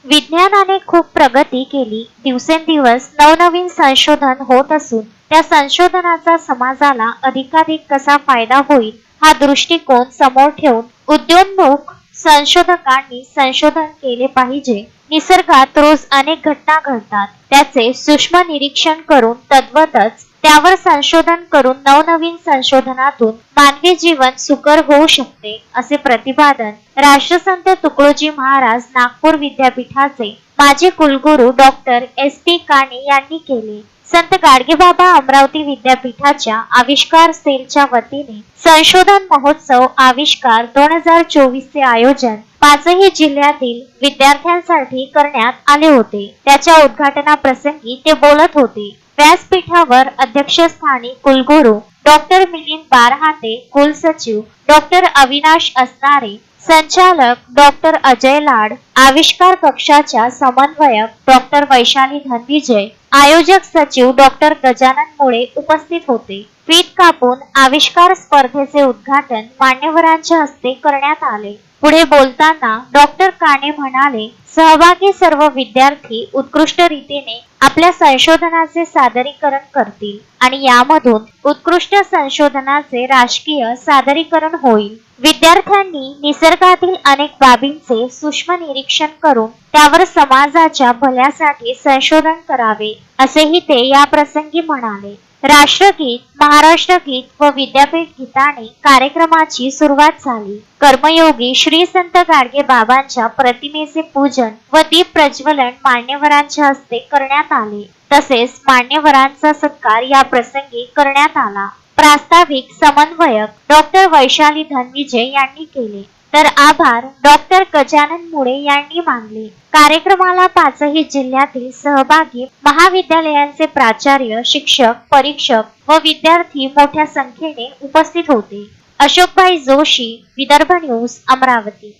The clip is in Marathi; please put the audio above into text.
विज्ञानाने खूप प्रगती केली. दिवसेंदिवस नवनवीन संशोधन होत असून त्या संशोधनाचा समाजाला अधिकाधिक कसा फायदा होईल हा दृष्टिकोन समोर ठेवून उद्योन्मुख संशोधकांनी संशोधन केले पाहिजे. निसर्गात रोज अनेक घटना घडतात. त्याचे सूक्ष्म निरीक्षण करून तद्वतच त्यावर संशोधन करून नवनवीन संशोधनातून मानवी जीवन सुकर होऊ शकते, असे प्रतिपादन राष्ट्रसंत तुकडोजी महाराज नागपूर विद्यापीठाचे माजी कुलगुरू डॉक्टर SP काणे यांनी केले. संत गाडगेबाबा अमरावती विद्यापीठाच्या आविष्कार सेलच्या वतीने संशोधन महोत्सव आविष्कार 2024 चे आयोजन पाचही जिल्ह्यातील विद्यार्थ्यांसाठी करण्यात आले होते. त्याच्या उद्घाटनाप्रसंगी ते बोलत होते. व्यासपीठावर अध्यक्षस्थानी कुलगुरू डॉक्टर मिलिंद बारहाते, कुलसचिव डॉक्टर अविनाश असणारे, संचालक डॉक्टर अजय लाड, आविष्कार कक्षाच्या समन्वयक डॉक्टर वैशाली धनविजय, आयोजक सचिव डॉक्टर गजानन मुळे उपस्थित होते. फीत कापून आविष्कार स्पर्धेचे उद्घाटन मान्यवरांच्या हस्ते करण्यात आले. पुढे बोलताना डॉक्टर काणे म्हणाले, सहभागी सर्व विद्यार्थी उत्कृष्ट रीतीने आपल्या संशोधनाचे सादरीकरण करतील आणि यामधून उत्कृष्ट संशोधनाचे राजकीय सादरीकरण होईल. विद्यार्थ्यांनी निसर्गातील अनेक बाबींचे सूक्ष्म निरीक्षण करून त्यावर समाजाच्या भल्यासाठी संशोधन करावे, असेही ते या प्रसंगी म्हणाले. राष्ट्रगीत, महाराष्ट्र गीत व विद्यापीठ गीताने कार्यक्रमाची सुरुवात झाली. कर्मयोगी श्री संत गाडगे बाबांच्या प्रतिमेचे पूजन व दीप प्रज्वलन मान्यवरांच्या हस्ते करण्यात आले. तसेच मान्यवरांचा सत्कार या प्रसंगी करण्यात आला. प्रास्ताविक समन्वयक डॉक्टर वैशाली धनविजय यांनी केले, तर आभार डॉक्टर गजानन मुळे यांनी मानले. कार्यक्रमाला पाचही जिल्ह्यातील सहभागी महाविद्यालयांचे प्राचार्य, शिक्षक, परीक्षक व विद्यार्थी मोठ्या संख्येने उपस्थित होते. अशोकभाई जोशी, विदर्भ न्यूज, अमरावती.